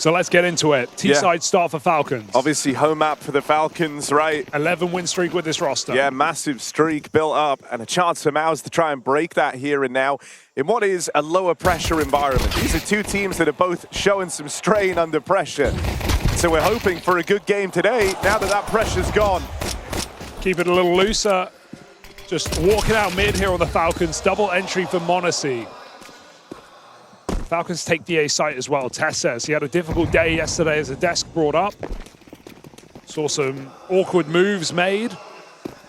So let's get into it. T-side start for Falcons. Obviously home map for the Falcons, right? 11 win streak with this roster. Yeah, massive streak built up and a chance for Mouz to try and break that here and now in what is a lower pressure environment. These are two teams that are both showing some strain under pressure. So we're hoping for a good game today now that that pressure's gone. Keep it a little looser. Just walking out mid here on the Falcons. Double entry for Monacy. Falcons take the A site as well. Tessus, he had a difficult day yesterday as the desk brought up. Saw some awkward moves made,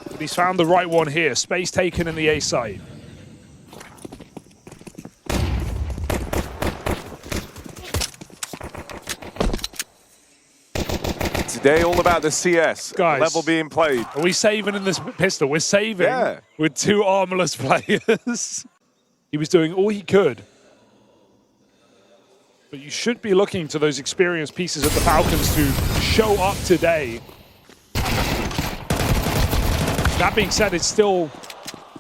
but he's found the right one here. Space taken in the A site. Today all about the CS, guys, level being played. Are we saving in this pistol? We're saving with two armorless players. He was doing all he could. But you should be looking to those experienced pieces of the Falcons to show up today. That being said, it's still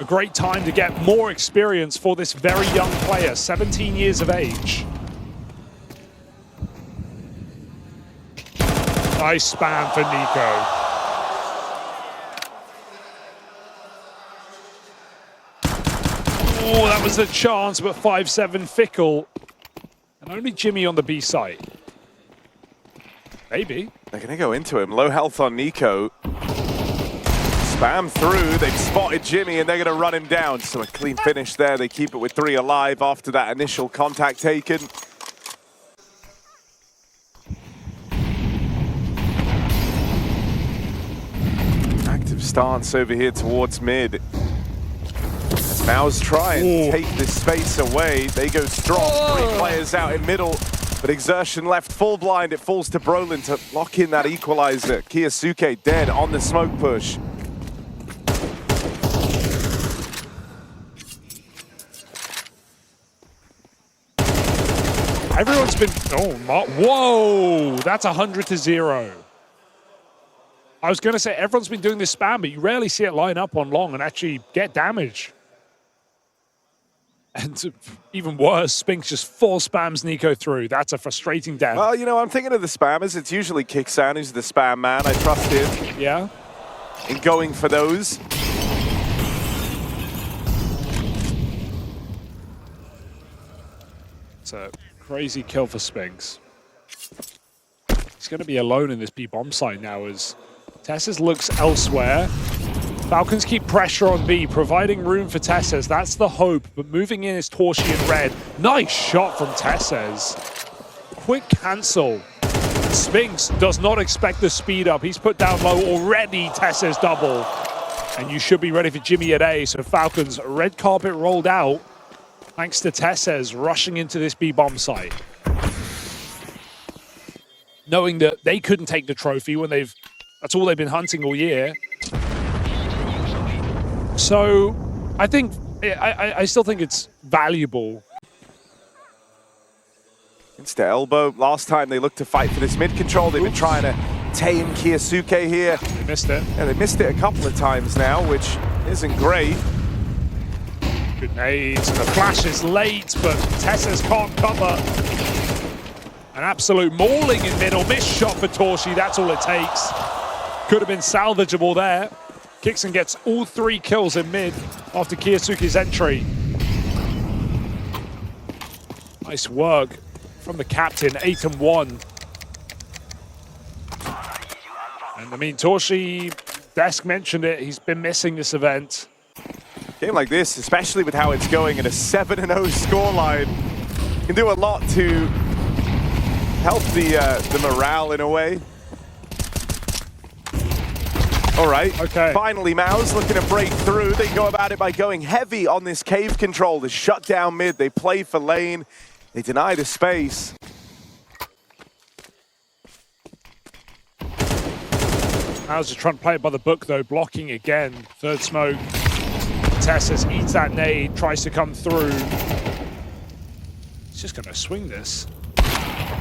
a great time to get more experience for this very young player, 17 years of age. Nice spam for Nico. Oh, that was a chance, but 5-7 Fickle. And only Jimmy on the B site. Maybe. They're going to go into him. Low health on Nico. Spam through. They've spotted Jimmy and they're going to run him down. So a clean finish there. They keep it with 3 alive after that initial contact taken. Active stance over here towards mid. Mouz try and take this space away. They go strong. 3 players out in middle, but exertion left full blind. It falls to Brolin to lock in that equalizer. Kiyosuke dead on the smoke push. Everyone's been, whoa, that's 100-0. I was going to say everyone's been doing this spam, but you rarely see it line up on long and actually get damage. And even worse, Spinx just full spams Nico through. That's a frustrating down. Well, you know, I'm thinking of the spammers. It's usually Kicksan who's the spam man. I trust him. Yeah. In going for those. It's a crazy kill for Spinx. He's going to be alone in this B bomb site now as Tessus looks elsewhere. Falcons keep pressure on B, providing room for Tessus. That's the hope, but moving in is Torshi and Red. Nice shot from Tessus. Quick cancel. Spinx does not expect the speed up. He's put down low already. Tessus double. And you should be ready for Jimmy at A. So Falcons, red carpet rolled out. Thanks to Tessus rushing into this B bomb site. Knowing that they couldn't take the trophy when that's all they've been hunting all year. So I think, I still think it's valuable. It's the elbow. Last time they looked to fight for this mid control, they've been trying to tame Kiyosuke here. They missed it. Yeah, they missed it a couple of times now, which isn't great. Good nades, and the flash is late, but Tessus can't cover. An absolute mauling in middle. Missed shot for Torshi, that's all it takes. Could have been salvageable there. Kickson gets all 3 kills in mid after Kiyosuke's entry. Nice work from the captain, 8-1. And I mean, Torshi, Desk mentioned it, he's been missing this event. Game like this, especially with how it's going at a 7-0 scoreline, can do a lot to help the morale in a way. All right, okay. Finally Mouz looking to break through. They go about it by going heavy on this cave control. They shut down mid, they play for lane, they deny the space. Mouz is trying to play it by the book though, blocking again. Third smoke. Tessus eats that nade, tries to come through. He's just gonna swing this.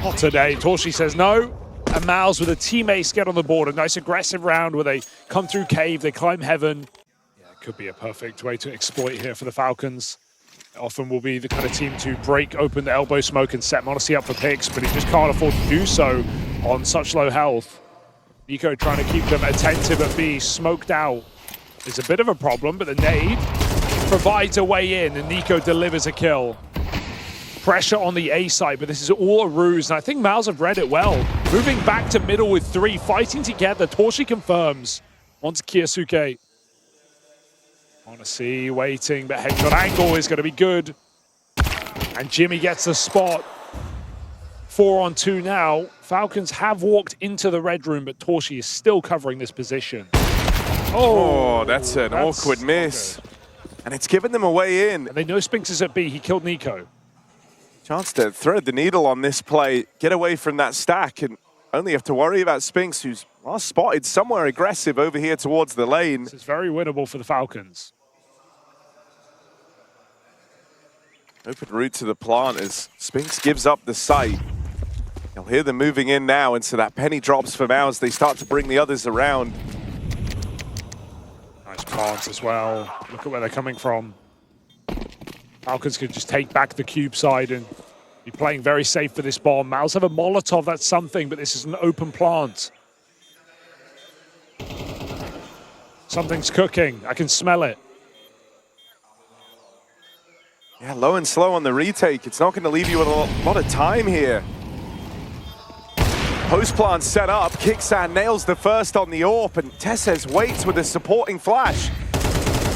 Not today, Torshi says no. And Mouz with a team ace get on the board. A nice aggressive round where they come through cave, they climb heaven. Yeah, it could be a perfect way to exploit here for the Falcons. Often will be the kind of team to break open the elbow smoke and set Modesty up for picks, but he just can't afford to do so on such low health. NiKo trying to keep them attentive at B, smoked out is a bit of a problem, but the nade provides a way in and NiKo delivers a kill. Pressure on the A side, but this is all a ruse, and I think Mouz have read it well. Moving back to middle with 3, fighting together. Torshi confirms onto Kyosuke. Honestly, waiting, but headshot angle is going to be good. And Jimmy gets the spot. 4 on 2 now. Falcons have walked into the red room, but Torshi is still covering this position. Oh, that's an awkward miss. And it's given them a way in. And they know Spinx is at B. He killed NiKo. Chance to thread the needle on this play, get away from that stack, and only have to worry about Spinx, who's spotted somewhere aggressive over here towards the lane. This is very winnable for the Falcons. Open route to the plant as Spinx gives up the site. You'll hear them moving in now, and so that penny drops for Mouz. They start to bring the others around. Nice plants as well. Look at where they're coming from. Falcons could just take back the cube side and be playing very safe for this bomb. Mouz have a Molotov, that's something, but this is an open plant. Something's cooking. I can smell it. Yeah, low and slow on the retake. It's not going to leave you with a lot of time here. Post plant set up. Kicksan nails the first on the AWP, and Tessus waits with a supporting flash.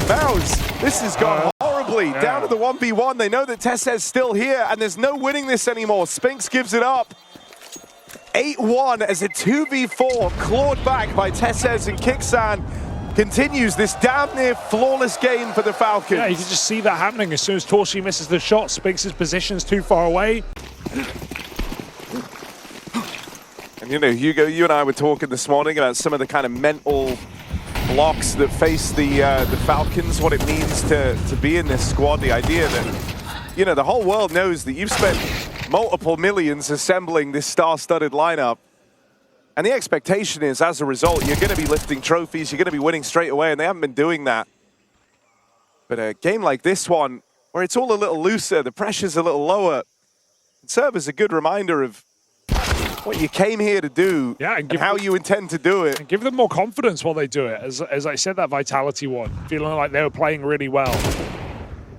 Mouz, this has gone horribly. Yeah. Down to the 1v1. They know that Tessus still here, and there's no winning this anymore. Spinx gives it up. 8-1 as a 2v4 clawed back by Tessus, and Kicksan continues this damn near flawless game for the Falcons. Yeah, you can just see that happening as soon as Torshi misses the shot. Spinx's position's too far away. And you know, Hugo, you and I were talking this morning about some of the kind of mental blocks that face the Falcons, what it means to be in this squad. The idea that, you know, the whole world knows that you've spent multiple millions assembling this star-studded lineup. And the expectation is, as a result, you're going to be lifting trophies, you're going to be winning straight away, and they haven't been doing that. But a game like this one, where it's all a little looser, the pressure's a little lower, can serve as a good reminder of what you came here to do, and how you intend to do it. And give them more confidence while they do it. As I said, that Vitality one, feeling like they were playing really well.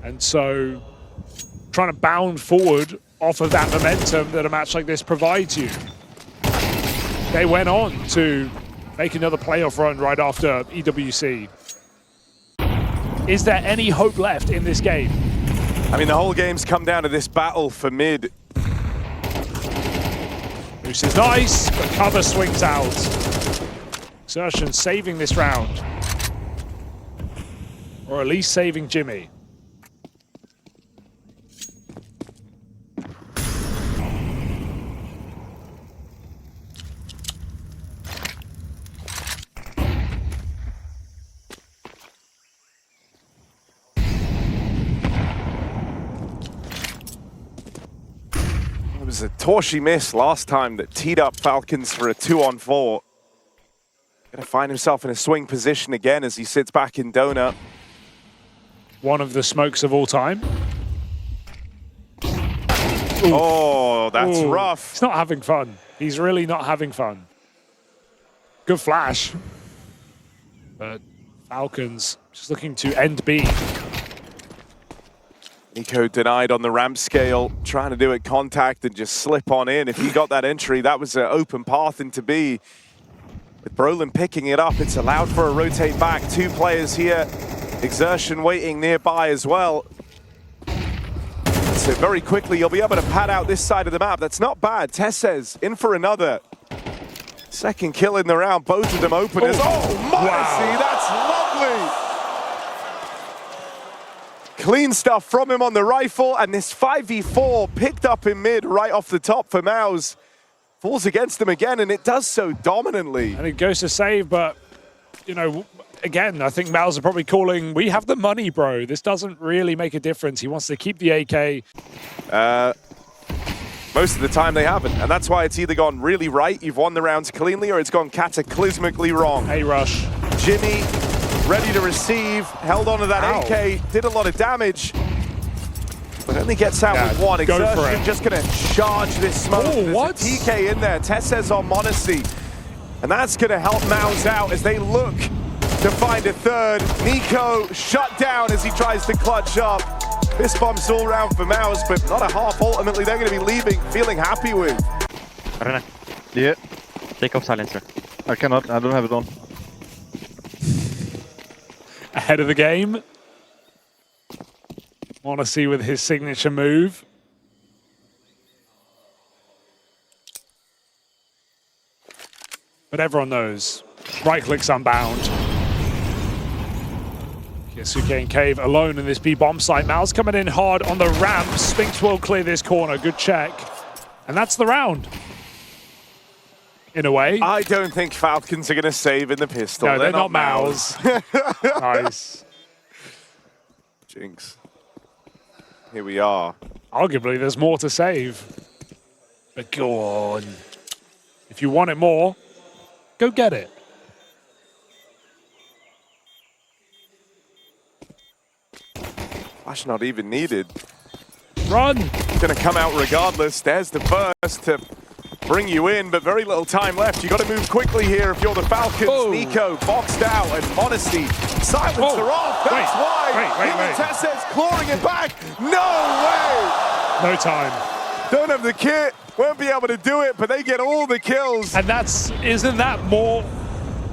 And so, trying to bound forward off of that momentum that a match like this provides you. They went on to make another playoff run right after EWC. Is there any hope left in this game? I mean, the whole game's come down to this battle for mid. Mouz is nice, but cover swings out. Exertion saving this round. Or at least saving Jimmy. It was a Torshi miss last time that teed up Falcons for a 2-on-4. Gonna find himself in a swing position again as he sits back in donut. One of the smokes of all time. Ooh. Oh, that's rough. He's not having fun. He's really not having fun. Good flash. But Falcons just looking to end B. NiKo denied on the ramp scale, trying to do it contact and just slip on in. If he got that entry, that was an open path into B. With Brolin picking it up, it's allowed for a rotate back. 2 players here. Exertion waiting nearby as well. So very quickly, you'll be able to pad out this side of the map. That's not bad. Tessus in for another. Second kill in the round. Both of them openers. Oh, Modesty, that's lovely. Clean stuff from him on the rifle, and this 5v4 picked up in mid right off the top for Mouz. Falls against him again, and it does so dominantly. And it goes to save, but, you know, again, I think Mouz are probably calling, we have the money, bro. This doesn't really make a difference. He wants to keep the AK. Most of the time they haven't, and that's why it's either gone really right, you've won the rounds cleanly, or it's gone cataclysmically wrong. A-rush. Jimmy, ready to receive, held onto that AK, did a lot of damage. but only gets out with one. Go for Exertion it. just going to charge this smoke. Oh, There's what? a TK in there. Tessus on Monacy. And that's going to help Mouz out as they look to find a third. Nico shut down as he tries to clutch up. This bomb's all round for Mouz, but not a half. Ultimately, they're going to be leaving, feeling happy with. Arena, Yeah, take off silencer. I cannot. I don't have it on. Ahead of the game. Want to see with his signature move. But everyone knows, right click's unbound. Yasuke and Cave alone in this B bomb site. Mouz coming in hard on the ramp. Spinx will clear this corner. Good check. And that's the round. In a way. I don't think Falcons are going to save in the pistol. No, they're not Mouz. Nice. Jinx. Here we are. Arguably, there's more to save. But go on. If you want it more, go get it. Flash not even needed. Run! Going to come out regardless. There's the burst to bring you in, but very little time left. You got to move quickly here if you're the Falcons. Oh. Nico boxed out and Monacy silencer off. That's why. Tessus clawing it back. No way! No time. Don't have the kit. Won't be able to do it, but they get all the kills. And isn't that more,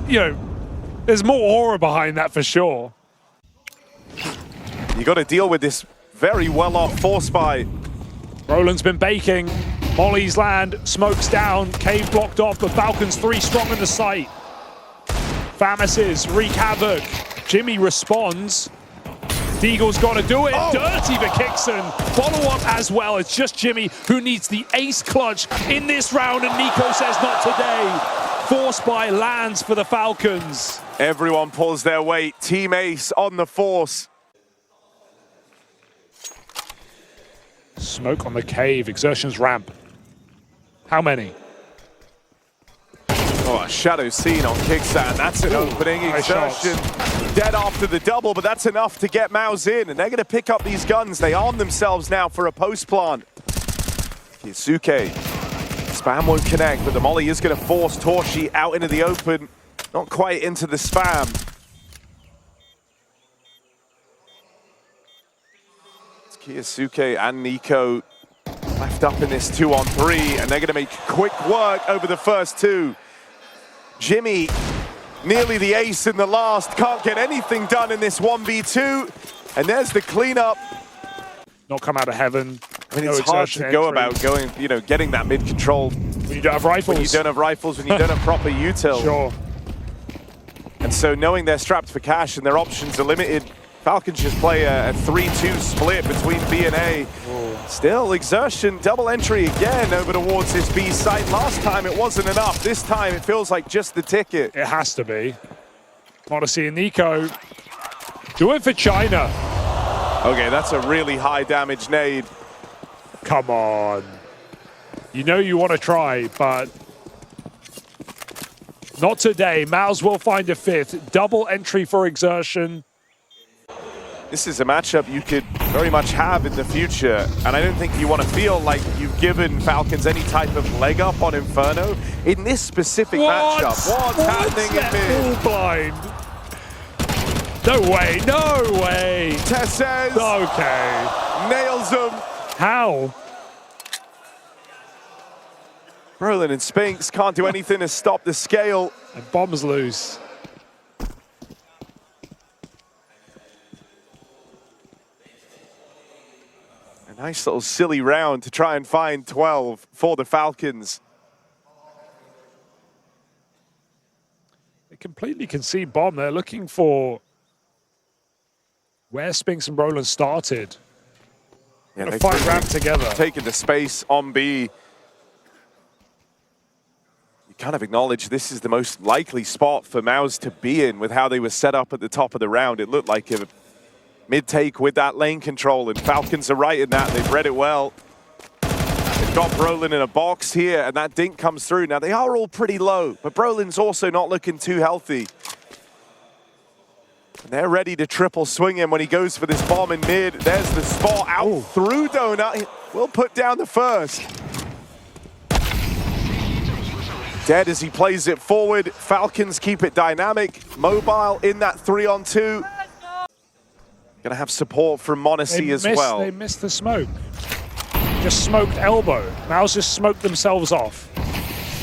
there's more aura behind that for sure. You got to deal with this very well-off force buy. Roland's been baking. Molly's land, smokes down, Cave blocked off, but Falcons 3 strong in the site. Famises wreak havoc. Jimmy responds. Deagle's got to do it. Oh. Dirty for Kixon. Follow up as well. It's just Jimmy who needs the ace clutch in this round, and Nico says not today. Force by lands for the Falcons. Everyone pulls their weight. Team Ace on the force. Smoke on the Cave. Exertion's ramp. How many? Oh, a shadow scene on Kickstand. That's an opening. Nice Exertion dead after the double, but that's enough to get Mouz in. And they're going to pick up these guns. They arm themselves now for a post plant. Yasuke. Spam won't connect, but the molly is going to force Torshi out into the open. Not quite into the spam. It's Kiyasuke and Nico left up in this 2-on-3, and they're going to make quick work over the first two. Jimmy, nearly the ace in the last, can't get anything done in this 1v2, and there's the cleanup. Not come out of heaven. I mean, it's hard to go about getting that mid control when you don't have rifles. when you don't have rifles, when you don't have proper util. Sure. And so knowing they're strapped for cash and their options are limited, Falcons just play a 3-2 split between B and A. Still, Exertion, double entry again over towards this B site. Last time it wasn't enough. This time it feels like just the ticket. It has to be. Monacy and Nico. Do it for China. Okay, that's a really high damage nade. Come on. You know you want to try, but not today. Mouz will find a fifth. Double entry for Exertion. This is a matchup you could very much have in the future, and I don't think you want to feel like you've given Falcons any type of leg up on Inferno in this specific matchup. What's happening in mid? Full blind. No way, no way. Tessus Okay. nails him. How? Brolin and Spinx can't do anything to stop the scale. And bomb's loose. A nice little silly round to try and find 12 for the Falcons. They completely concede bomb. They're looking for where Spinx and Roland started. Yeah, They fight ramp together. Taking the space on B. You kind of acknowledge this is the most likely spot for Mouz to be in with how they were set up at the top of the round. It looked like a mid-take with that lane control, and Falcons are right in that. They've read it well. They've got Brolin in a box here, and that dink comes through. Now, they are all pretty low, but Brolin's also not looking too healthy. They're ready to triple swing him when he goes for this bomb in mid. There's the spot out through Donut. We'll put down the first. Dead as he plays it forward. Falcons keep it dynamic, mobile in that 3-on-2. Gonna have support from Monacy as well. They missed the smoke. Just smoked elbow. Mouz just smoked themselves off.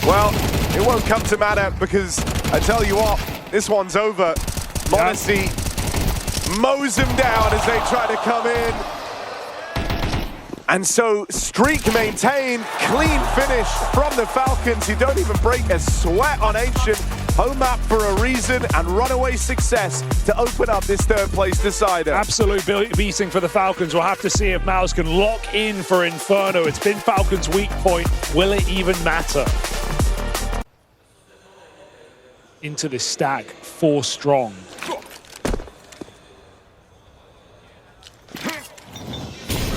Well, it won't come to matter because I tell you what, this one's over. Monacy mows him down as they try to come in. And so, streak maintained, clean finish from the Falcons, who don't even break a sweat on Ancient. Home map for a reason, and runaway success to open up this third place decider. Absolute beating for the Falcons. We'll have to see if Mouz can lock in for Inferno. It's been Falcons' weak point. Will it even matter? Into this stack, 4 strong.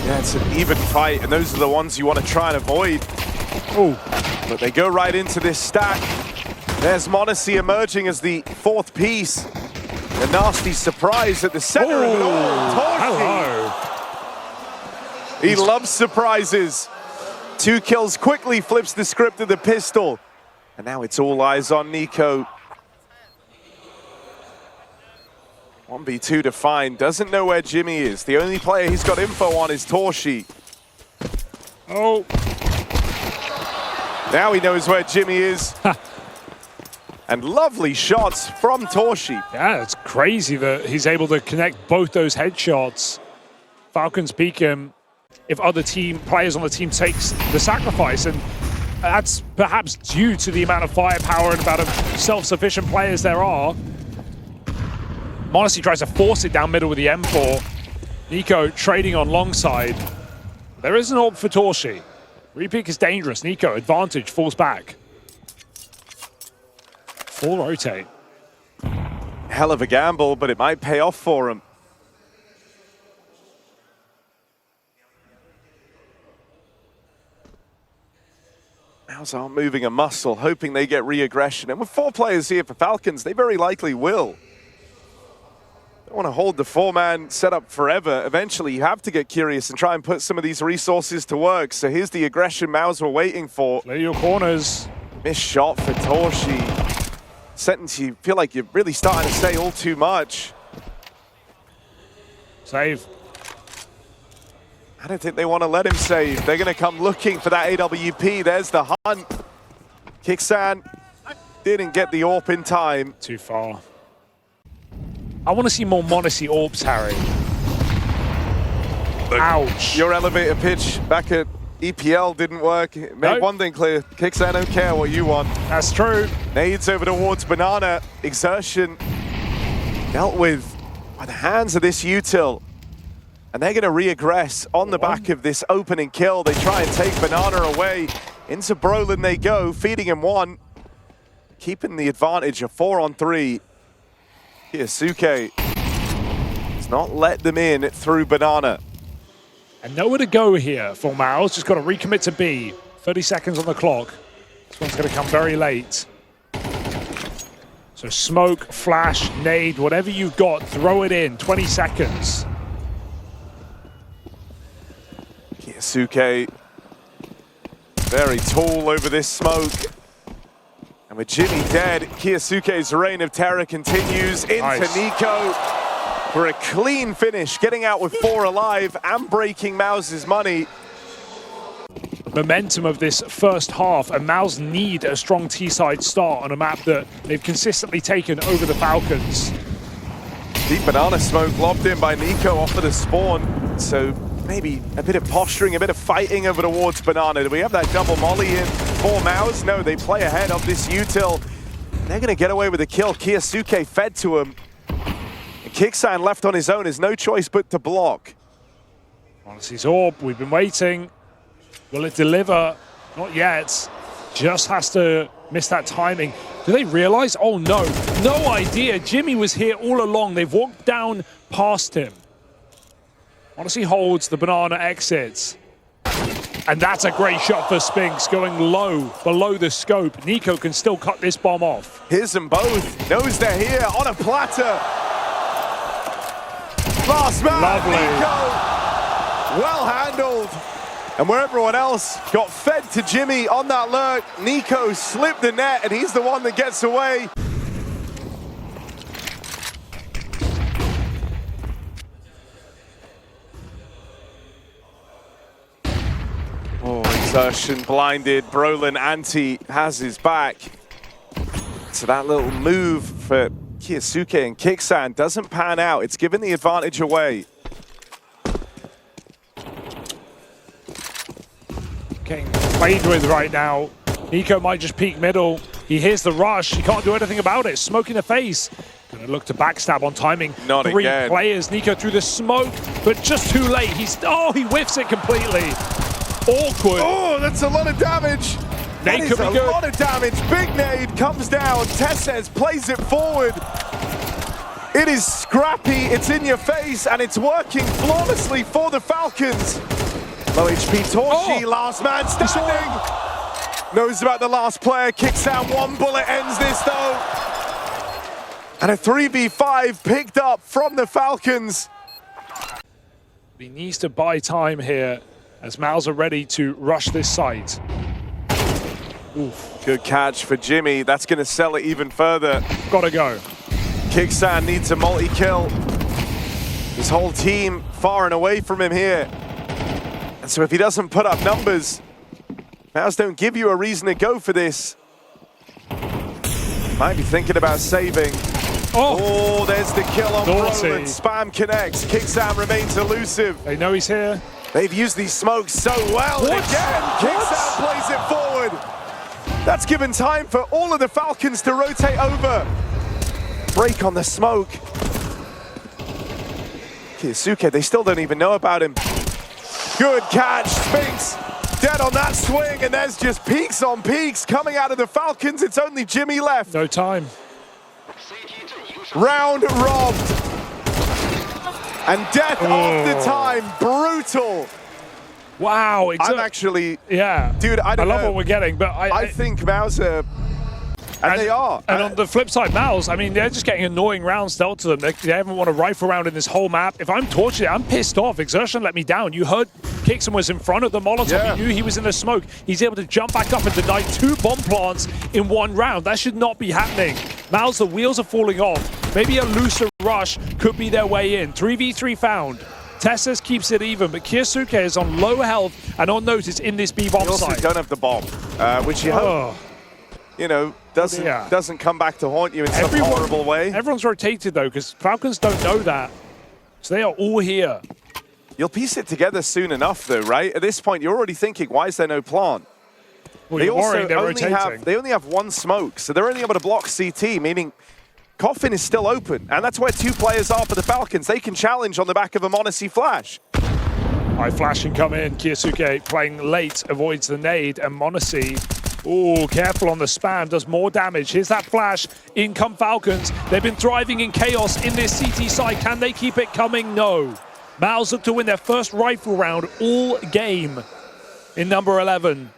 Yeah, it's an even fight, and those are the ones you want to try and avoid. Oh, but they go right into this stack. There's Monacy emerging as the 4th piece. A nasty surprise at the center of it all. Hello. He loves surprises. 2 kills quickly, flips the script of the pistol. And now it's all eyes on Nico. 1v2 to find, doesn't know where Jimmy is. The only player he's got info on is Torshi. Oh. Now he knows where Jimmy is. And lovely shots from Torshi. Yeah, it's crazy that he's able to connect both those headshots. Falcons peek him if other team players on the team takes the sacrifice, and that's perhaps due to the amount of firepower and amount of self-sufficient players there are. Monacy tries to force it down middle with the M4. Nico trading on long side. There is an AWP for Torshi. Repeat is dangerous. Nico, advantage, falls back. Full rotate. Hell of a gamble, but it might pay off for him. Mouz aren't moving a muscle, hoping they get re-aggression. And with 4 players here for Falcons, they very likely will. Don't want to hold the 4-man setup forever. Eventually, you have to get curious and try and put some of these resources to work. So here's the aggression Mouz were waiting for. Play your corners. Missed shot for Torshi. Sentence you feel like you're really starting to say all too much. Save. I don't think they want to let him save. They're going to come looking for that AWP. There's the hunt. Kixan didn't get the AWP in time. Too far. I want to see more Monacy AWPs, Harry. Ouch. Your elevator pitch back at EPL didn't work. Made one thing clear. Kixan don't care what you want. That's true. Nades over towards Banana. Exertion dealt with by the hands of this util. And they're going to re-aggress on the back of this opening kill. They try and take Banana away. Into Brolin they go, feeding him 1. Keeping the advantage of 4-on-3. Kiyasuke does not let them in through Banana. And nowhere to go here for Mouz. Just got to recommit to B. 30 seconds on the clock. This one's going to come very late. So smoke, flash, nade, whatever you've got, throw it in. 20 seconds. Kiyasuke very tall over this smoke. And with Jimmy dead, Kiyasuke's reign of terror continues into Nico for a clean finish, getting out with 4 alive and breaking Mouz's money. Momentum of this first half, and Mouz need a strong T-side start on a map that they've consistently taken over the Falcons. Deep Banana smoke lobbed in by Nico off of the spawn, so maybe a bit of posturing, a bit of fighting over towards Banana. Do we have that double molly in for Mouz? No, they play ahead of this util. They're going to get away with a kill. Kiyasuke fed to him. And Kixan left on his own has no choice but to block. Monacy's AWP, we've been waiting. Will it deliver? Not yet. Just has to miss that timing. Do they realize? Oh no, no idea. Jimmy was here all along. They've walked down past him. Monacy holds, the Banana exits. And that's a great shot for Spinx, going low, below the scope. Nico can still cut this bomb off. Here's them both. Knows they're here on a platter. Last man, Lovely. Nico. Well handled. And where everyone else got fed to Jimmy on that lurk, Nico slipped the net and he's the one that gets away. Oh, exertion blinded. Brolin Anti has his back. So that little move for Kiyasuke and Kixan doesn't pan out. It's given the advantage away. Getting played with right now. Nico might just peek middle. He hears the rush. He can't do anything about it. Smoke in the face. Gonna look to backstab on timing. Not Three again. players. Nico through the smoke, but just too late. He whiffs it completely. Awkward. Oh, that's a lot of damage. That Nade is could be a good. lot of damage. Big nade comes down. Tessus plays it forward. It is scrappy, it's in your face, and it's working flawlessly for the Falcons. Low HP Torchi, last man standing. Knows about the last player, kicks out, one bullet ends this though. And a 3v5 picked up from the Falcons. He needs to buy time here as Mouz are ready to rush this site. Oof. Good catch for Jimmy, that's gonna sell it even further. Gotta go. Kixan needs a multi-kill. His whole team far and away from him here. And so if he doesn't put up numbers, Mouz don't give you a reason to go for this. Might be thinking about saving. Oh, there's the kill on Naughty. Brolin. Spam connects. Kixan remains elusive. They know he's here. They've used these smokes so well. What? And again, Kixan plays it forward. That's given time for all of the Falcons to rotate over. Break on the smoke. Kiyasuke, they still don't even know about him. Good catch, Spinx dead on that swing, and there's just peaks on peaks coming out of the Falcons. It's only Jimmy left. No time. Round robbed. And death of the time, brutal. Wow. I'm actually, yeah. dude, I don't love know. what we're getting, but I think Mouz are, and they are. And on the flip side, Mouz, I mean, they're just getting annoying rounds dealt to them. They haven't won a rifle round in this whole map. If I'm tortured, I'm pissed off. Exertion let me down. You heard Kixan was in front of the Molotov. Yeah. You knew he was in the smoke. He's able to jump back up and deny 2 bomb plants in 1 round. That should not be happening. Mouz, the wheels are falling off. Maybe a looser rush could be their way in. 3v3 found. Tessus keeps it even, but Kiyasuke is on low health and on notice in this B bomb You also site. don't have the bomb, which you hope, you know, doesn't come back to haunt you in some horrible way. Everyone's rotated though, because Falcons don't know that. So they are all here. You'll piece it together soon enough though, right? At this point, you're already thinking, why is there no plant? Well, They you're also worrying they're rotating. only have 1 smoke, so they're only able to block CT, meaning Coffin is still open, and that's where 2 players are for the Falcons. They can challenge on the back of a Monacy flash. High flash can come in. Kiyasuke playing late, avoids the nade, and Monacy, ooh, careful on the spam, does more damage. Here's that flash. In come Falcons. They've been thriving in chaos in this CT side. Can they keep it coming? No. Mouz look to win their first rifle round all game in number 11.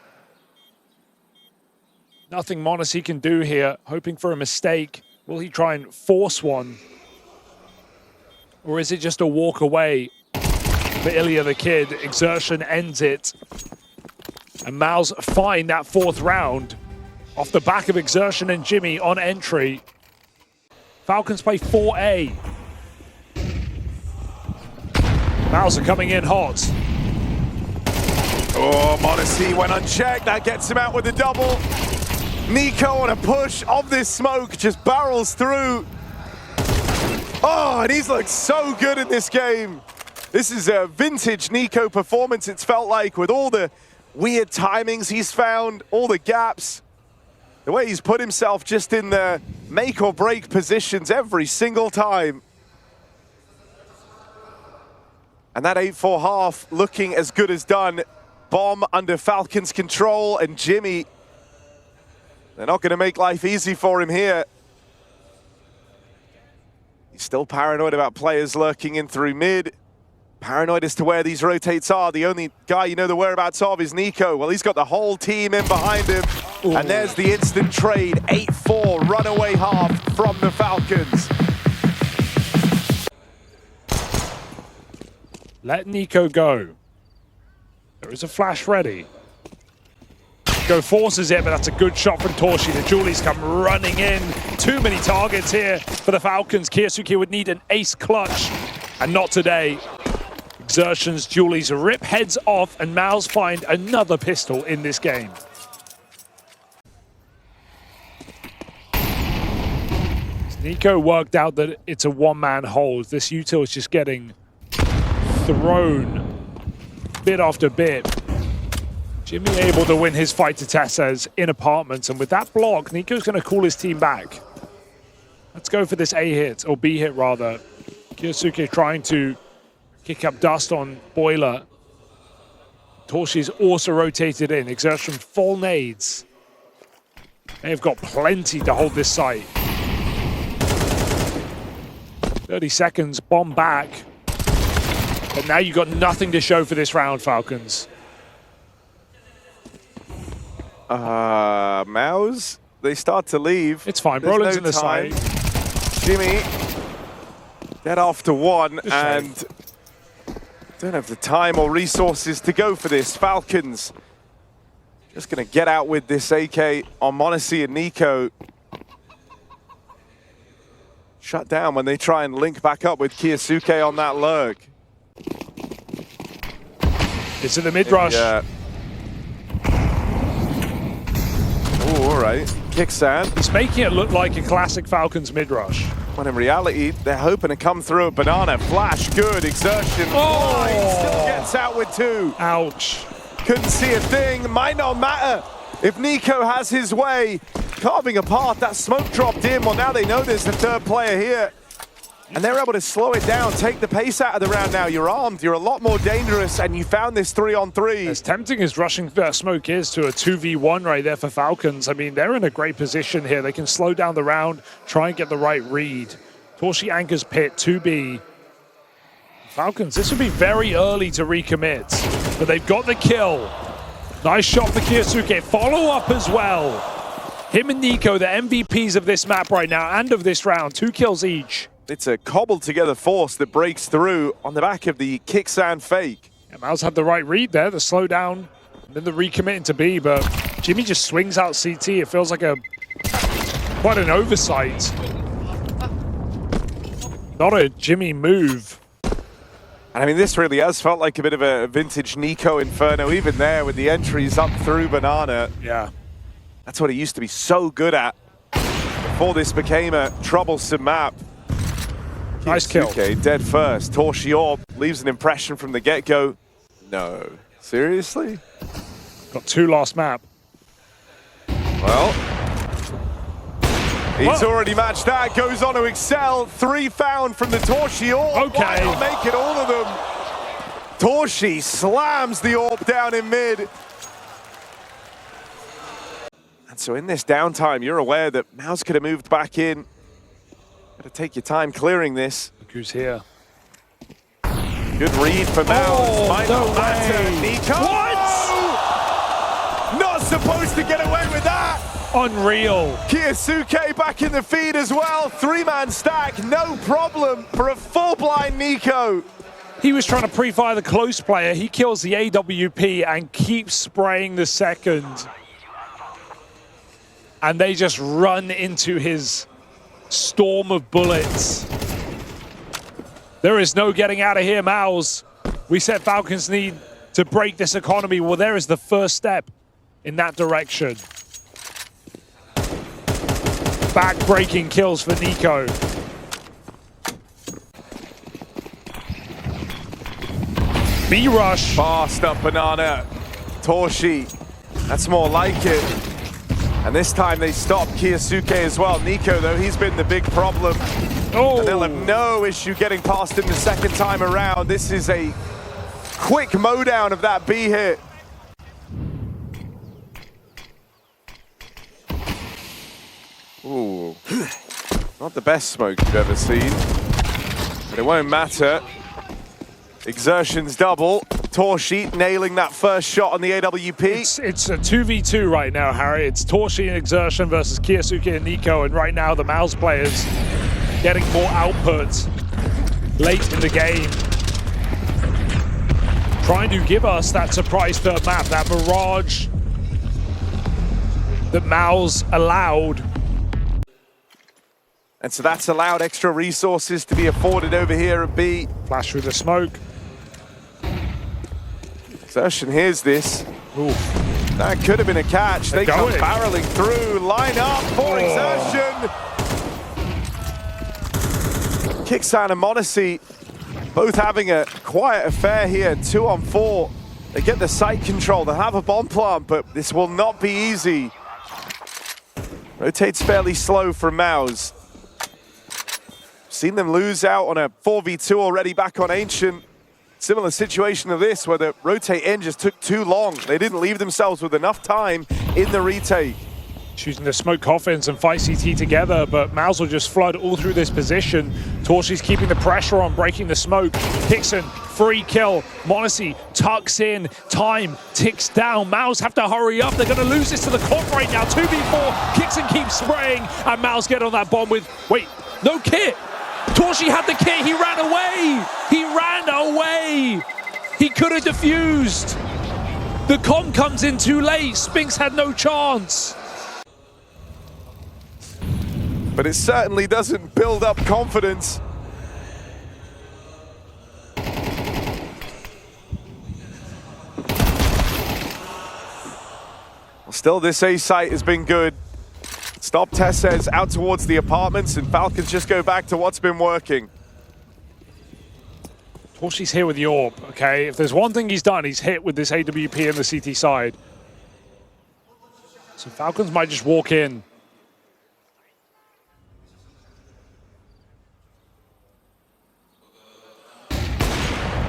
Nothing Monacy can do here, hoping for a mistake. Will he try and force one? Or is it just a walk away for Ilya the Kid? Exertion ends it. And Mouz find that 4th round off the back of Exertion and Jimmy on entry. Falcons play 4A. Mouz are coming in hot. Oh, Monacy went unchecked. That gets him out with a double. Nico on a push of this smoke, just barrels through. Oh, and he's looked so good in this game. This is a vintage Nico performance, it's felt like, with all the weird timings he's found, all the gaps. The way he's put himself just in the make or break positions every single time. And that 8-4 half looking as good as done. Bomb under Falcons control, and Jimmy, they're not going to make life easy for him here. He's still paranoid about players lurking in through mid. Paranoid as to where these rotates are. The only guy you know the whereabouts of is Nico. Well, he's got the whole team in behind him. Ooh. And there's the instant trade. 8-4 runaway half from the Falcons. Let Nico go. There is a flash ready. Go forces it, but that's a good shot from Torshi. The Julies come running in. Too many targets here for the Falcons. Kiyasuke would need an ace clutch, and not today. Exertions, Julies rip heads off, and Mouz find another pistol in this game. Nico worked out that it's a one-man hold. This util is just getting thrown bit after bit. Jimmy able to win his fight to Tessus in apartments, and with that block, Nico's going to call his team back. Let's go for this A hit, or B hit rather. Kiyasuke trying to kick up dust on Boiler. Torshi's also rotated in. Exertion full nades. They've got plenty to hold this site. 30 seconds, bomb back. But now you've got nothing to show for this round, Falcons. Mouz, they start to leave. It's fine, Brolin's in the side. Jimmy, dead after one, and don't have the time or resources to go for this. Falcons just gonna get out with this AK on Monacy and Nico. Shut down when they try and link back up with Kiyasuke on that lurk. It's in the mid-rush. Yeah. Oh, all right. Kicksand. It's making it look like a classic Falcons mid-rush. When in reality, they're hoping to come through a banana. Flash, good. Exertion. Oh! Still gets out with two. Ouch. Couldn't see a thing. Might not matter if Nico has his way. Carving apart, that smoke dropped in. Well, now they know there's the third player here. And they're able to slow it down, take the pace out of the round now. You're armed, you're a lot more dangerous, and you found this 3-on-3. As tempting as rushing smoke is to a 2v1 right there for Falcons, I mean, they're in a great position here. They can slow down the round, try and get the right read. Torshi anchors pit, 2B. Falcons, this would be very early to recommit, but they've got the kill. Nice shot for Kiyasuke, follow up as well. Him and Nico, the MVPs of this map right now and of this round, 2 kills each. It's a cobbled together force that breaks through on the back of the kicksand fake. Yeah, Mouz had the right read there, the slow down, and then the recommit into B, but Jimmy just swings out CT. It feels like quite an oversight. Not a Jimmy move. And I mean, this really has felt like a bit of a vintage Nico Inferno, even there with the entries up through Banana. Yeah. That's what he used to be so good at before this became a troublesome map. Nice kill. Okay, dead first. Torshi leaves an impression from the get-go. No. Seriously? Got 2 last map. Well, he's already matched that. Goes on to excel. 3 found from the Torshi orb. Okay. Why not make it all of them? Torshi slams the orb down in mid. And so in this downtime, you're aware that Mouz could have moved back in. Gotta take your time clearing this. Look who's here. Good read for Mouz. Might not matter. Nico! What? Not supposed to get away with that! Unreal. Kiyasuke back in the feed as well. 3-man stack, no problem for a full-blind Nico. He was trying to pre-fire the close player. He kills the AWP and keeps spraying the second. And they just run into his storm of bullets. There is no getting out of here, Mouz. We said Falcons need to break this economy. Well, there is the first step in that direction. Back-breaking kills for Nico. B-rush. Fast up Banana. Torshi. That's more like it. And this time they stop Kiyasuke as well. Nico, though, he's been the big problem. Oh. And they'll have no issue getting past him the second time around. This is a quick mowdown of that B hit. Ooh. Not the best smoke you've ever seen. But it won't matter. Exertions double. Torshi nailing that first shot on the AWP. It's a 2v2 right now, Harry. It's Torshi and Exertion versus Kiyasuke and Nico, and right now the Mouz players getting more output late in the game. trying to give us that surprise third map, that Mirage that Mouz allowed. And so that's allowed extra resources to be afforded over here at B. Flash through the smoke. Exertion hears this. Oof. That could have been a catch. They come barreling through. Line up for Exertion. Kicksan and Monacy both having a quiet affair here. 2-on-4. They get the site control. They have a bomb plant, but this will not be easy. Rotates fairly slow from Mouz. Seen them lose out on a 4v2 already back on Ancient. Similar situation to this, where the rotate in just took too long. They didn't leave themselves with enough time in the retake. Choosing to smoke coffins and fight CT together, but Mouz will just flood all through this position. Torshi's keeping the pressure on, breaking the smoke. Kicksan, free kill. Monacy tucks in. Time ticks down. Mouz have to hurry up. They're going to lose this to the corp right now. 2v4. Kicksan keeps spraying, and Mouz get on that bomb with, wait, no kit. Torshi had the kit. He ran away. He ran away. He could have defused. The comm comes in too late. Spinx had no chance. But it certainly doesn't build up confidence. Still, this A site has been good. Stop Tessus out towards the apartments, and Falcons just go back to what's been working. Torshi's here with the AWP, okay? If there's one thing he's done, he's hit with this AWP and the CT side. So Falcons might just walk in.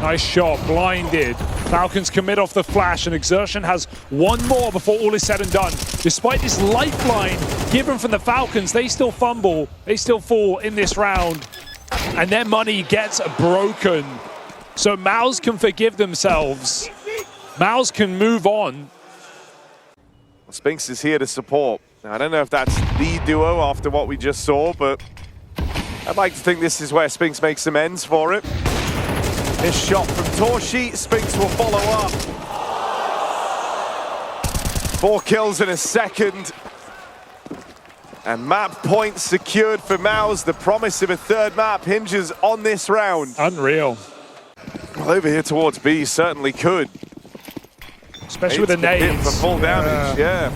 Nice shot, blinded. Falcons commit off the flash, and Exertion has one more before all is said and done. Despite this lifeline given from the Falcons, they still fumble, they still fall in this round, and their money gets broken. So Mouz can forgive themselves. Mouz can move on. Spinx is here to support. Now, I don't know if that's the duo after what we just saw, but I'd like to think this is where Spinx makes amends for it. This shot from Torshi, Spinx will follow up. 4 kills in a second. And map points secured for Mouz. The promise of a third map hinges on this round. Unreal. Well, over here towards B certainly could. Especially with the nades. For full damage, yeah.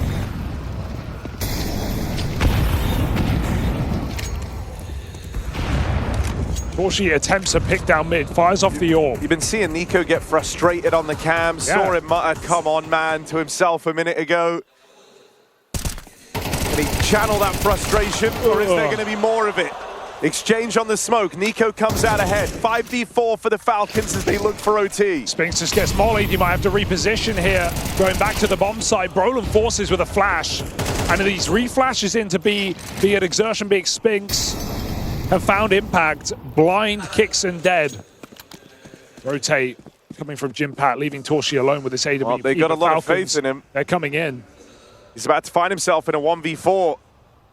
Torshi attempts a pick down mid, fires off the AWP. You've been seeing Nico get frustrated on the cam. Saw him mutter, "Come on, man," to himself a minute ago. Can he channel that frustration, or is there going to be more of it? Exchange on the smoke. Nico comes out ahead. 5v4 for the Falcons as they look for OT. Spinx just gets mollied. You might have to reposition here. Going back to the bomb site. Brolin forces with a flash. And these reflashes into be it Exertion, be it Spinx, have found impact. Blind, Kicksan dead. Rotate coming from Jimpat, leaving Torshi alone with this AWP. Well, they got a lot of faith in him. They're coming in. He's about to find himself in a 1v4.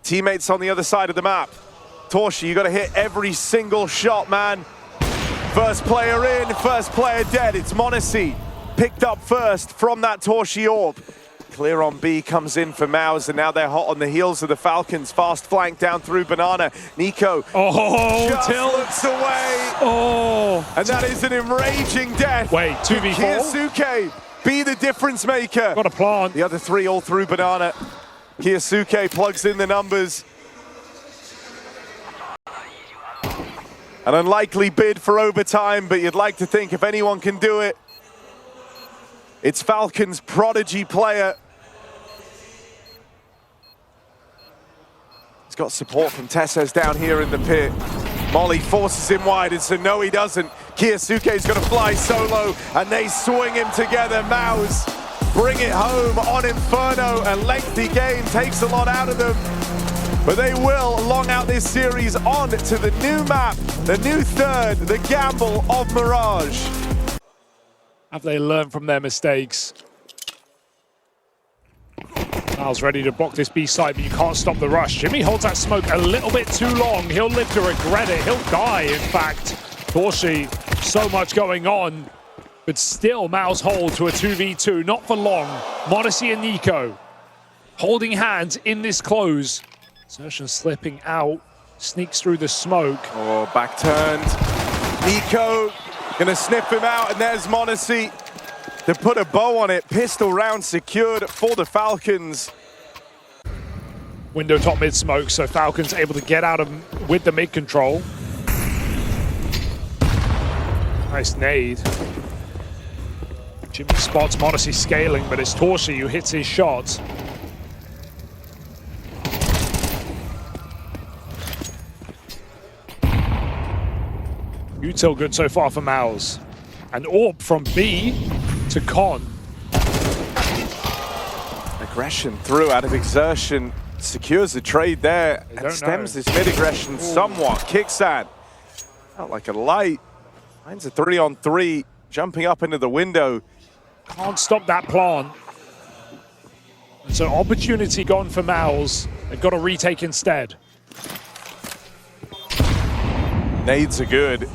Teammates on the other side of the map. Torshi, you got to hit every single shot, man. First player in, first player dead. It's Monacy. Picked up first from that Torshi AWP. Clear on B comes in for Mouz, and now they're hot on the heels of the Falcons. Fast flank down through Banana. Nico just looks away. Oh. And that is an enraging death. Wait, 2v4? Kiyosuke, be the difference maker. Got a plant. The other 3 all through Banana. Kiyosuke plugs in the numbers. An unlikely bid for overtime, but you'd like to think if anyone can do it, it's Falcons' prodigy player. He's got support from Tessus down here in the pit. Molly forces him wide, and so no, he doesn't. Kiyosuke's going to fly solo, and they swing him together. Mouz bring it home on Inferno. A lengthy game takes a lot out of them, but they will long out this series on to the new map, the new third, the gamble of Mirage. Have they learned from their mistakes? Mouz ready to block this B site, but you can't stop the rush. Jimmy holds that smoke a little bit too long. He'll live to regret it. He'll die, in fact. Torshi, so much going on. But still, Mouz hold to a 2v2, not for long. Modesty and Nico holding hands in this close. Xertion slipping out, sneaks through the smoke. Oh, back turned. Nico gonna sniff him out, and there's Modesty to put a bow on it. Pistol round secured for the Falcons. Window top mid smoke, so Falcons able to get out of with the mid control. Nice nade. Jimmy spots Modesty scaling, but it's Torshi who hits his shot. Util good so far for Mouz. And AWP from B to Con. Aggression through out of Exertion. Secures the trade there and stems this mid-aggression somewhat. Kicksan out like a light. Finds a 3-on-3, jumping up into the window. Can't stop that plant. And so opportunity gone for Mouz. They've got a retake instead. Nades are good.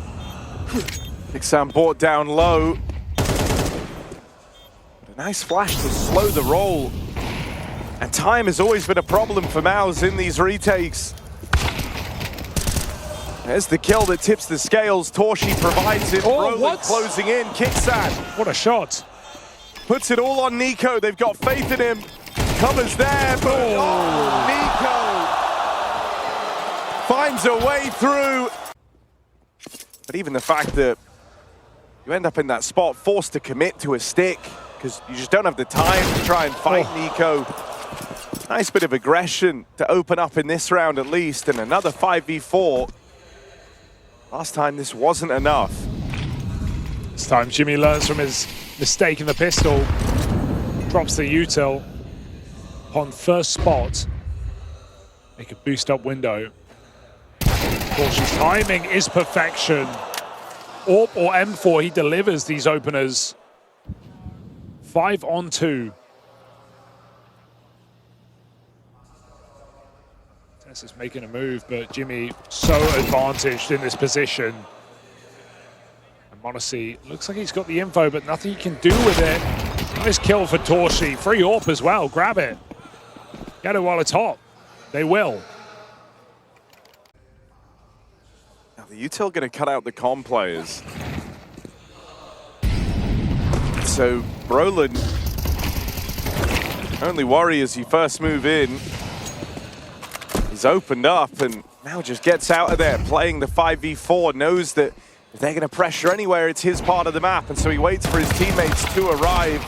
Kicksan brought down low. A nice flash to slow the roll. And time has always been a problem for Mouz in these retakes. There's the kill that tips the scales. Torshi provides it. Brolin closing in. Kicksan. What a shot. Puts it all on Nico. They've got faith in him. Covers there, but Nico finds a way through. But even the fact that you end up in that spot forced to commit to a stick because you just don't have the time to try and fight Nico. Nice bit of aggression to open up in this round at least, and another 5v4. Last time this wasn't enough. This time Jimmy learns from his mistake in the pistol. Drops the util upon first spot. Make a boost up window. Torshi's timing is perfection. AWP or M4, he delivers these openers. 5-on-2. Tessus making a move, but Jimmy so advantaged in this position. And Modesty looks like he's got the info, but nothing he can do with it. Nice kill for Torshi. Free AWP as well. Grab it. Get it while it's hot. They will. Now the util going to cut out the comm players. So Brolin only worry as you first move in. He's opened up and now just gets out of there, playing the 5v4, knows that if they're going to pressure anywhere, it's his part of the map, and so he waits for his teammates to arrive.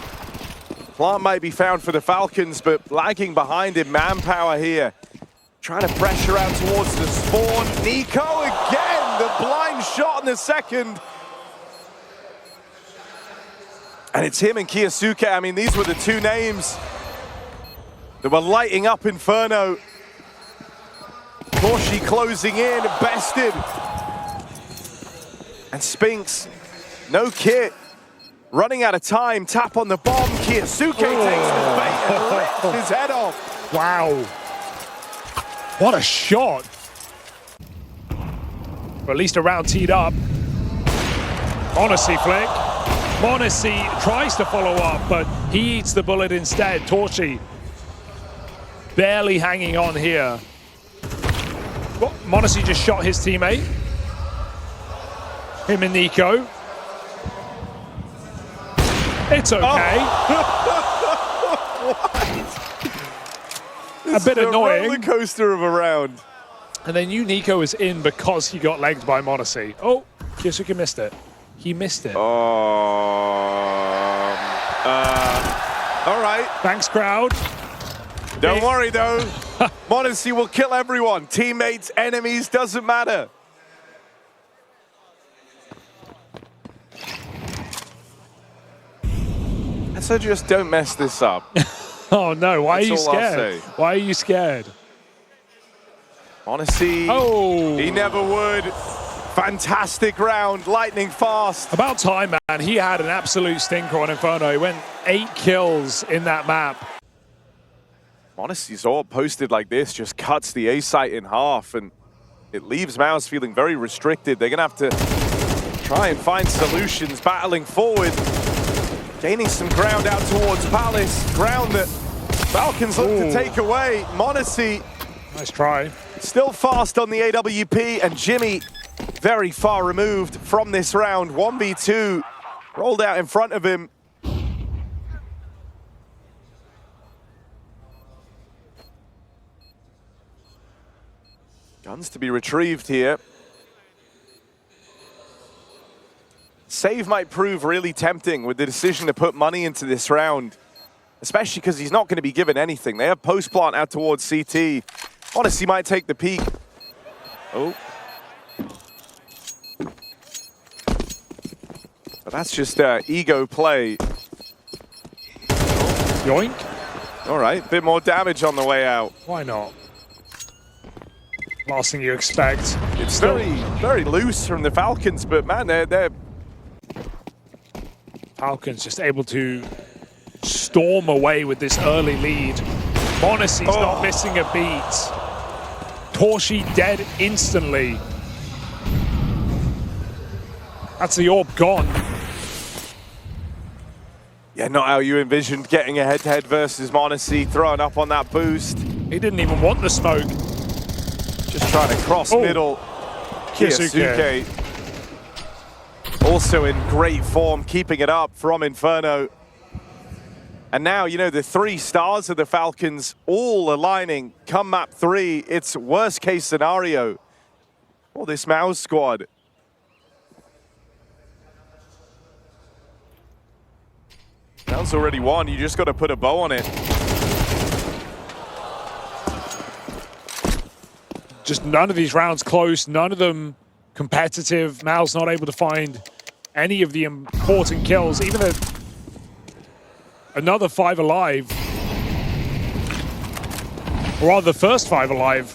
Plant might be found for the Falcons, but lagging behind him, manpower here. Trying to pressure out towards the spawn. Nico again, the blind shot in the second. And it's him and Kiyosuke. I mean, these were the two names that were lighting up Inferno. Torshi closing in, bested. And Spinx, no kit, running out of time, tap on the bomb. Kiyosuke takes the bait and rips his head off. Wow. What a shot. Or at least a round teed up. Modesty flick. Modesty tries to follow up, but he eats the bullet instead. Torshi barely hanging on here. Modesty just shot his teammate. Him and Nico. It's okay. A bit annoying. Roller coaster of a round. And they knew Nico was in because he got legged by Modesty. Oh, Kiyosuke missed it. He missed it. All right. Thanks, crowd. Don't worry, though. Modesty will kill everyone. Teammates, enemies, doesn't matter. So just don't mess this up. Oh, no. Why That's are you all I'll scared? say. Why are you scared? Modesty, he never would. Fantastic round, lightning fast. About time, man. He had an absolute stinker on Inferno. He went 8 kills in that map. Modesty's all posted like this just cuts the A site in half, and it leaves Mouz feeling very restricted. They're going to have to try and find solutions battling forward. Gaining some ground out towards Palace. Ground that Falcons look to take away. Monacy Nice try. still fast on the AWP, and Jimmy very far removed from this round. 1v2 rolled out in front of him. Guns to be retrieved here. Save might prove really tempting with the decision to put money into this round, especially because he's not going to be given anything. They have post plant out towards CT. Honestly, might take the peak. Oh. But that's just ego play. Yoink. All right, bit more damage on the way out. Why not? Last thing you expect. It's very loose from the Falcons, but man, they're Falcons just able to storm away with this early lead. Monacy's not missing a beat. Torshi dead instantly. That's the orb gone. Yeah, not how you envisioned getting a head-to-head versus Monacy, throwing up on that boost. He didn't even want the smoke. Just trying to cross middle. Kiyasuke. Also in great form, keeping it up from Inferno. And now, you know, the 3 stars of the Falcons all aligning. Come map 3, it's worst case scenario for this Mouz squad. Round's already won, you just got to put a bow on it. Just none of these rounds close, none of them competitive. Mouz not able to find any of the important kills, even another 5 alive. Or rather, the first 5 alive.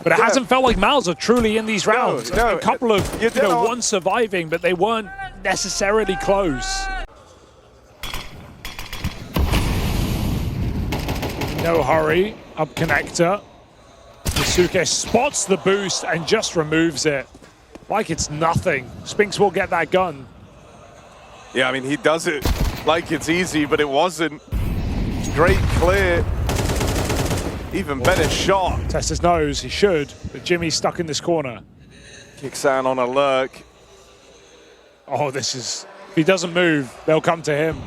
But it hasn't felt like Mouz are truly in these rounds. No, a couple of, one surviving, but they weren't necessarily close. No hurry, up connector. Yasuke spots the boost and just removes it. Like it's nothing. Spinx will get that gun. Yeah, I mean, he does it like it's easy, but it wasn't. Great clear. Even better shot. Tessus knows he should, but Jimmy's stuck in this corner. Kicks out on a lurk. Oh, this is... If he doesn't move, they'll come to him.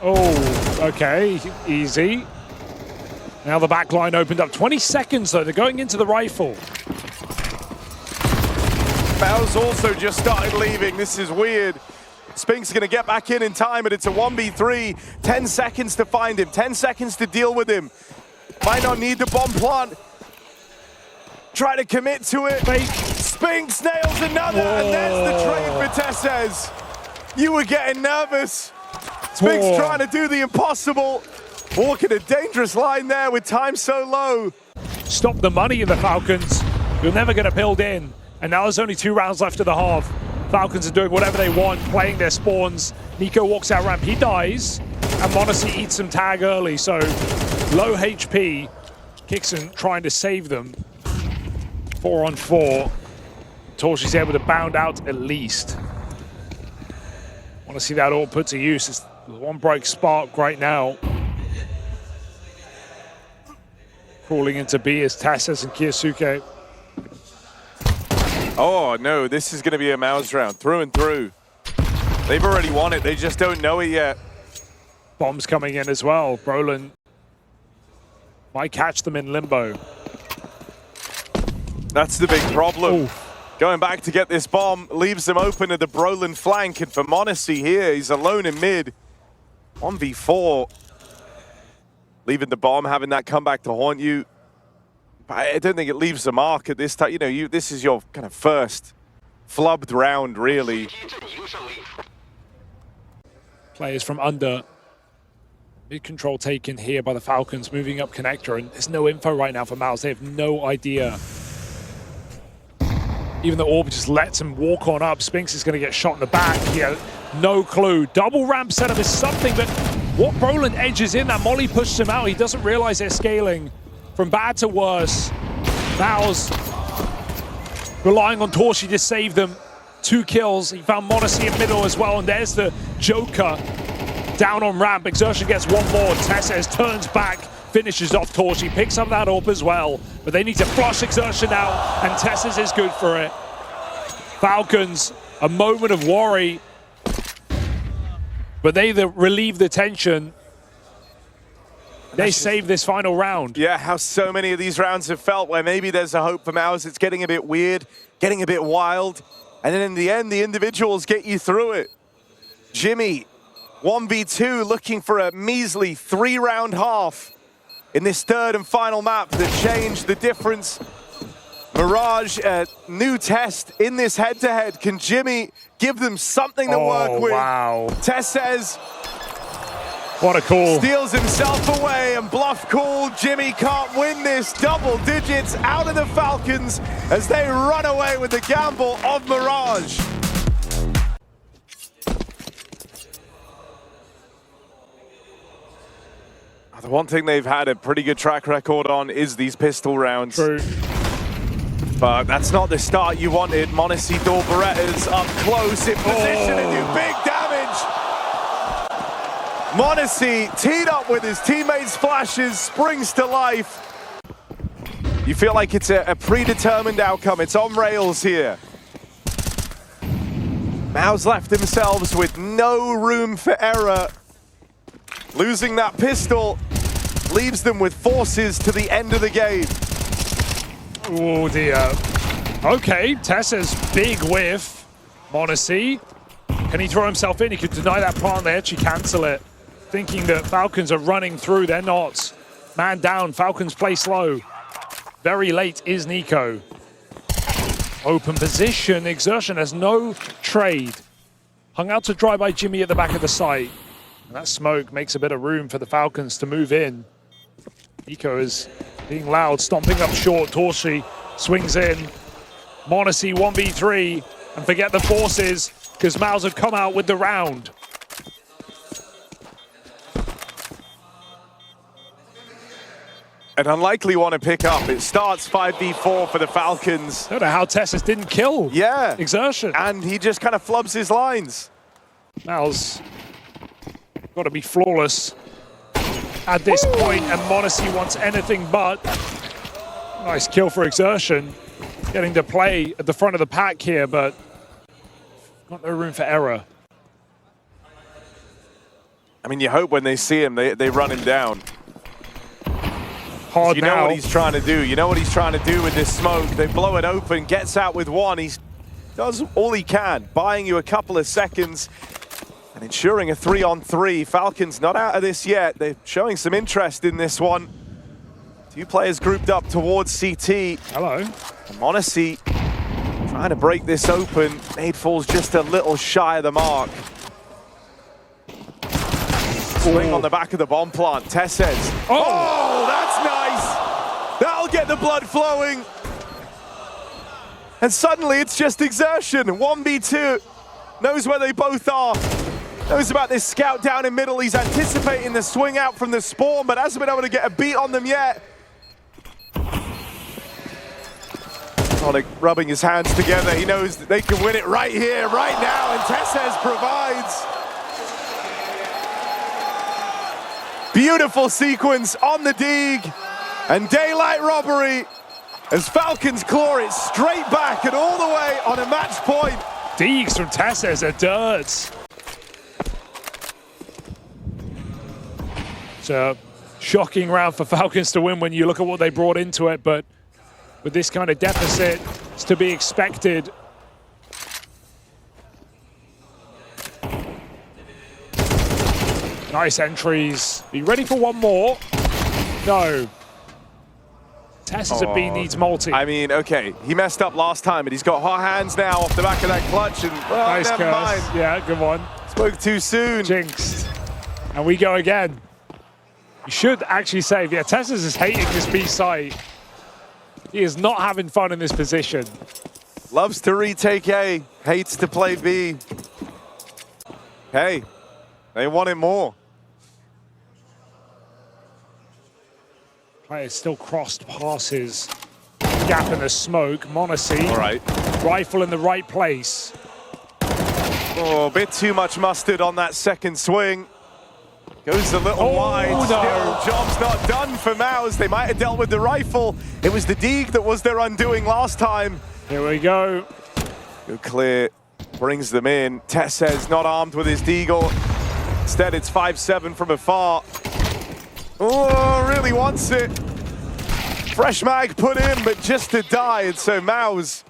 Oh, okay, easy. Now the back line opened up. 20 seconds, though. They're going into the rifle. Mouz also just started leaving. This is weird. Spinx gonna get back in time, but it's a 1v3. 10 seconds to find him, 10 seconds to deal with him. Might not need the bomb plant. Try to commit to it. Spinx nails another, and there's the trade for Tessus. You were getting nervous. Spinx trying to do the impossible. Walking a dangerous line there with time so low. Stop the money in the Falcons. You're never gonna build in. And now there's only 2 rounds left of the half. Falcons are doing whatever they want, playing their spawns. Nico walks out ramp, he dies. And Monacy eats some tag early, so low HP. Kixon trying to save them. 4 on 4. Torshi's able to bound out at least. Want to see that all put to use. It's the one bright spark right now. Crawling into B is Tessus and Kiyasuke. Oh no, this is gonna be a Mouz round, through and through. They've already won it, they just don't know it yet. Bombs coming in as well. Brolin might catch them in limbo. That's the big problem. Ooh. Going back to get this bomb leaves them open at the Brolin flank, and for Monacy here, he's alone in mid. 1v4. Leaving the bomb, having that come back to haunt you. I don't think it leaves a mark at this time. You know, this is your kind of first flubbed round, really. Players from under. Mid control taken here by the Falcons, moving up connector, and there's no info right now for Mouz. They have no idea. Even though Orb just lets him walk on up, Spinx is going to get shot in the back. He had no clue. Double ramp setup is something, but what Brolin edges in, that Molly pushes him out. He doesn't realize they're scaling. From bad to worse, Mouz relying on Torshi to save them. 2 kills. He found Monacy in middle as well, and there's the Joker down on ramp. Exertion gets 1 more. Tessus turns back, finishes off Torchy, picks up that AWP as well, but they need to flush Exertion out, and Tessus is good for it. Falcons, a moment of worry, but they relieve the tension. They save this final round. Yeah, how so many of these rounds have felt where maybe there's a hope for Mouz. It's getting a bit weird, getting a bit wild. And then in the end, the individuals get you through it. Jimmy, 1v2, looking for a measly 3-round half in this 3rd and final map that changed the difference. Mirage, a new test in this head-to-head. Can Jimmy give them something to work with? Wow. Tessus, what a call. steals himself away and bluff call. Jimmy can't win this. Double digits out of the Falcons as they run away with the gamble of Mirage. The one thing they've had a pretty good track record on is these pistol rounds. True. But that's not the start you wanted. Monacy Berettas up close in position and do big damage. Monacy teed up with his teammates' flashes, springs to life. You feel like it's a predetermined outcome. It's on rails here. Mouz left themselves with no room for error. Losing that pistol leaves them with forces to the end of the game. Oh dear. Okay, Tessa's big whiff. Monacy, can he throw himself in? He could deny that plant, they actually cancel it. Thinking that Falcons are running through, they're not. Man down, Falcons play slow. Very late is Nico. Open position, Exertion has no trade. Hung out to dry by Jimmy at the back of the site. And that smoke makes a bit of room for the Falcons to move in. Nico is being loud, stomping up short. Torchy swings in. Monacy 1v3, and forget the forces, because Mouz have come out with the round. An unlikely one to pick up. It starts 5v4 for the Falcons. I don't know how Tessus didn't kill Exertion. And he just kind of flubs his lines. Mouz got to be flawless at this point, and Monacy wants anything but. Nice kill for Exertion. Getting to play at the front of the pack here, but got no room for error. I mean, you hope when they see him, they run him down. Hard You now. know what he's trying to do. You know what he's trying to do with this smoke. They blow it open, gets out with 1. He does all he can, buying you a couple of seconds and ensuring a 3-on-3. Falcons not out of this yet. They're showing some interest in this one. 2 players grouped up towards CT. Hello. And Monacy trying to break this open. Nade falls just a little shy of the mark. Swing on the back of the bomb plant. Tessus. Oh, that's nice. That'll get the blood flowing. And suddenly it's just Exertion. 1v2. Knows where they both are. Knows about this scout down in middle. He's anticipating the swing out from the spawn, but hasn't been able to get a beat on them yet. Sonic rubbing his hands together. He knows that they can win it right here, right now, and Tessus provides. Beautiful sequence on the dig, and daylight robbery as Falcons claw it straight back and all the way on a match point. Deeks from Tessus are dirt. It's a shocking round for Falcons to win when you look at what they brought into it, but with this kind of deficit, it's to be expected. Nice entries. Be ready for one more. No. Tessus at B needs multi. I mean, okay, he messed up last time, but he's got hot hands now off the back of that clutch, and well, nice never curse. mind. Yeah, good one. Spoke too soon. Jinxed. And we go again. You should actually save. Yeah, Tessus is hating this B site. He is not having fun in this position. Loves to retake A, hates to play B. Hey, they want it more. Player still crossed passes. Gap in the smoke. Monacy. All right. Rifle in the right place. Oh, a bit too much mustard on that second swing. Goes a little wide. no. Still, job's not done for Mouz. They might have dealt with the rifle. It was the Deeg that was their undoing last time. Here we go. Good clear. Brings them in. Tessus not armed with his Deagle. Instead, it's 5-7 from afar. Oh, really wants it. Fresh mag put in, but just to die. And so Mouz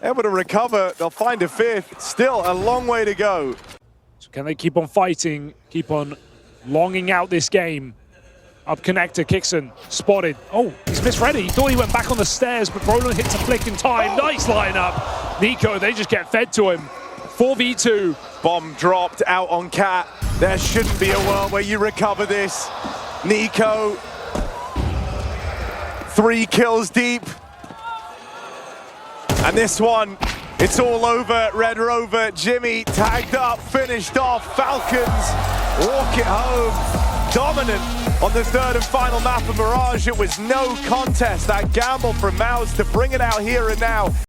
able to recover. They'll find a fifth. Still a long way to go. So can they keep on fighting, keep on longing out this game? Up connector, Kixon spotted. Oh, he's misread it. He thought he went back on the stairs, but Roland hits a flick in time. Nice lineup. Nico, they just get fed to him. 4v2. Bomb dropped out on Cat. There shouldn't be a world where you recover this. Nico, 3 kills deep. And this one, it's all over. Red Rover, Jimmy tagged up, finished off. Falcons walk it home. Dominant on the third and final map of Mirage. It was no contest. That gamble from Mouz to bring it out here and now.